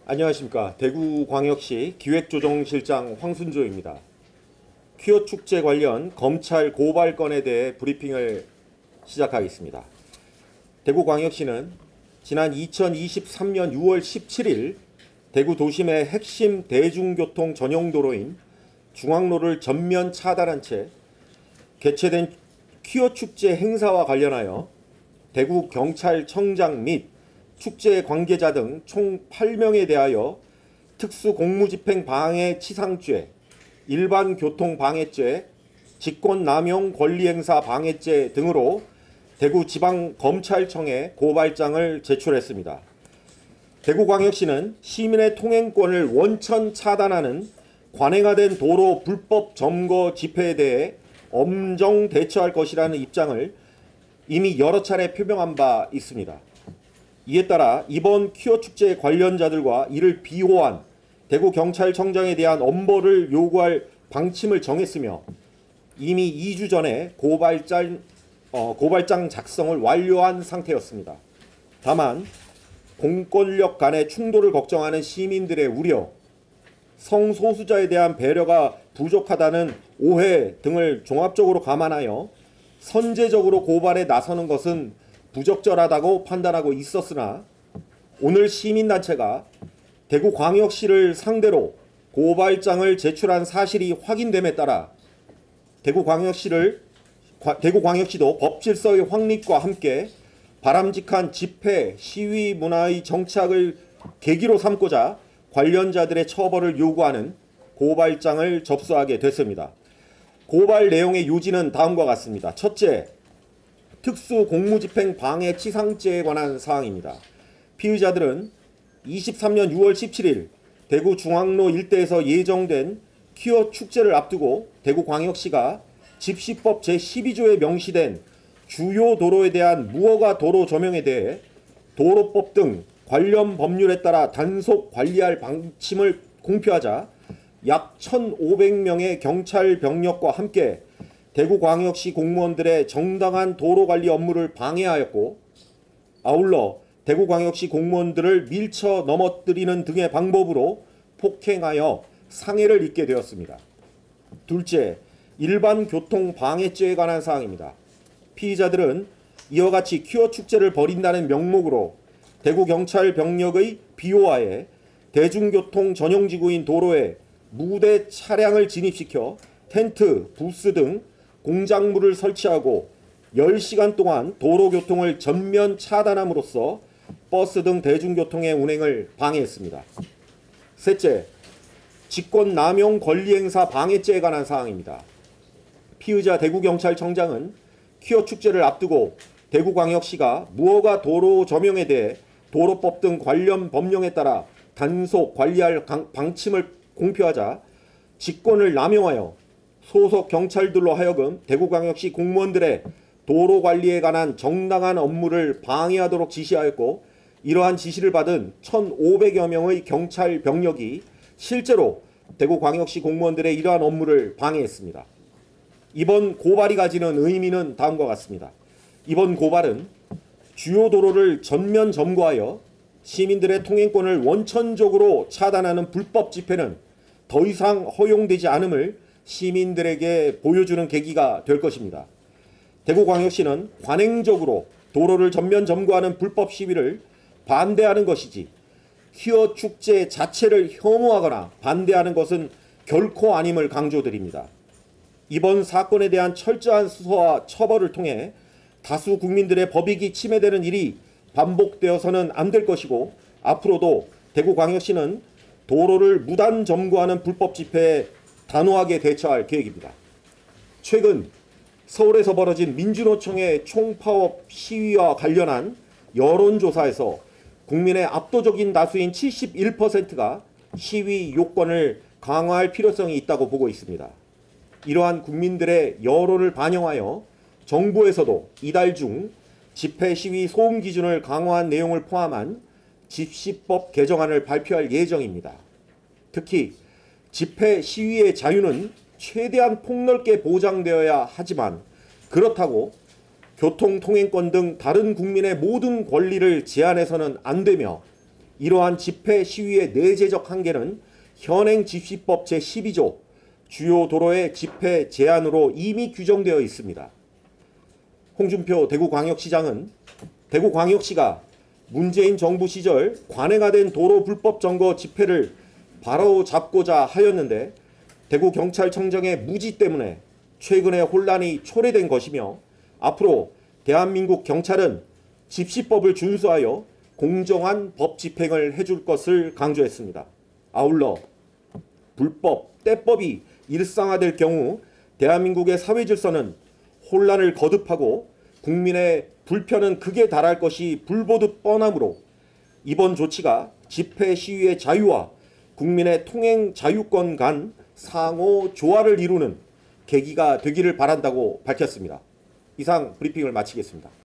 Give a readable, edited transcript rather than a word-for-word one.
안녕하십니까. 대구광역시 기획조정실장 황순조입니다. 퀴어 축제 관련 검찰 고발건에 대해 브리핑을 시작하겠습니다. 대구광역시는 지난 2023년 6월 17일 대구 도심의 핵심 대중교통 전용도로인 중앙로를 전면 차단한 채 개최된 퀴어 축제 행사와 관련하여 대구경찰청장 및 축제 관계자 등 총 8명에 대하여 특수공무집행 방해 치상죄, 일반교통방해죄, 직권남용 권리행사 방해죄 등으로 대구지방검찰청에 고발장을 제출했습니다. 대구광역시는 시민의 통행권을 원천 차단하는 관행화된 도로 불법 점거 집회에 대해 엄정 대처할 것이라는 입장을 이미 여러 차례 표명한 바 있습니다. 이에 따라 이번 퀴어 축제 관련자들과 이를 비호한 대구경찰청장에 대한 엄벌을 요구할 방침을 정했으며 이미 2주 전에 고발장 작성을 완료한 상태였습니다. 다만 공권력 간의 충돌을 걱정하는 시민들의 우려, 성소수자에 대한 배려가 부족하다는 오해 등을 종합적으로 감안하여 선제적으로 고발에 나서는 것은 부적절하다고 판단하고 있었으나 오늘 시민단체가 대구광역시를 상대로 고발장을 제출한 사실이 확인됨에 따라 대구광역시도 법질서의 확립과 함께 바람직한 집회, 시위 문화의 정착을 계기로 삼고자 관련자들의 처벌을 요구하는 고발장을 접수하게 됐습니다. 고발 내용의 요지는 다음과 같습니다. 첫째, 특수공무집행 방해치상죄에 관한 사항입니다. 피의자들은 23년 6월 17일 대구 중앙로 일대에서 예정된 퀴어 축제를 앞두고 대구광역시가 집시법 제12조에 명시된 주요 도로에 대한 무허가 도로 조명에 대해 도로법 등 관련 법률에 따라 단속 관리할 방침을 공표하자 약 1,500명의 경찰 병력과 함께 대구광역시 공무원들의 정당한 도로관리 업무를 방해하였고 아울러 대구광역시 공무원들을 밀쳐 넘어뜨리는 등의 방법으로 폭행하여 상해를 입게 되었습니다. 둘째, 일반교통방해죄에 관한 사항입니다. 피의자들은 이와 같이 퀴어 축제를 벌인다는 명목으로 대구경찰 병력의 비호하에 대중교통 전용지구인 도로에 무대 차량을 진입시켜 텐트, 부스 등 공작물을 설치하고 10시간 동안 도로교통을 전면 차단함으로써 버스 등 대중교통의 운행을 방해했습니다. 셋째, 직권남용 권리행사 방해죄에 관한 사항입니다. 피의자 대구경찰청장은 퀴어 축제를 앞두고 대구광역시가 무허가 도로 조명에 대해 도로법 등 관련 법령에 따라 단속 관리할 방침을 공표하자 직권을 남용하여 소속 경찰들로 하여금 대구광역시 공무원들의 도로관리에 관한 정당한 업무를 방해하도록 지시하였고 이러한 지시를 받은 1,500여 명의 경찰 병력이 실제로 대구광역시 공무원들의 이러한 업무를 방해했습니다. 이번 고발이 가지는 의미는 다음과 같습니다. 이번 고발은 주요 도로를 전면 점거하여 시민들의 통행권을 원천적으로 차단하는 불법 집회는 더 이상 허용되지 않음을 시민들에게 보여주는 계기가 될 것입니다. 대구광역시는 관행적으로 도로를 전면 점거하는 불법 시위를 반대하는 것이지 퀴어 축제 자체를 혐오하거나 반대하는 것은 결코 아님을 강조드립니다. 이번 사건에 대한 철저한 수사와 처벌을 통해 다수 국민들의 법익이 침해되는 일이 반복되어서는 안 될 것이고 앞으로도 대구광역시는 도로를 무단 점거하는 불법 집회에 단호하게 대처할 계획입니다. 최근 서울에서 벌어진 민주노총의 총파업 시위와 관련한 여론조사에서 국민의 압도적인 다수인 71%가 시위 요건을 강화할 필요성이 있다고 보고 있습니다. 이러한 국민들의 여론을 반영하여 정부에서도 이달 중 집회 시위 소음 기준을 강화한 내용을 포함한 집시법 개정안을 발표할 예정입니다. 특히 집회 시위의 자유는 최대한 폭넓게 보장되어야 하지만 그렇다고 교통통행권 등 다른 국민의 모든 권리를 제한해서는 안 되며 이러한 집회 시위의 내재적 한계는 현행 집시법 제12조 주요 도로의 집회 제한으로 이미 규정되어 있습니다. 홍준표 대구광역시장은 대구광역시가 문재인 정부 시절 관행화된 도로 불법 점거 집회를 바로잡고자 하였는데 대구경찰청장의 무지 때문에 최근에 혼란이 초래된 것이며 앞으로 대한민국 경찰은 집시법을 준수하여 공정한 법 집행을 해줄 것을 강조했습니다. 아울러 불법, 때법이 일상화될 경우 대한민국의 사회 질서는 혼란을 거듭하고 국민의 불편은 극에 달할 것이 불보듯 뻔하므로 이번 조치가 집회 시위의 자유와 국민의 통행 자유권 간 상호 조화를 이루는 계기가 되기를 바란다고 밝혔습니다. 이상 브리핑을 마치겠습니다.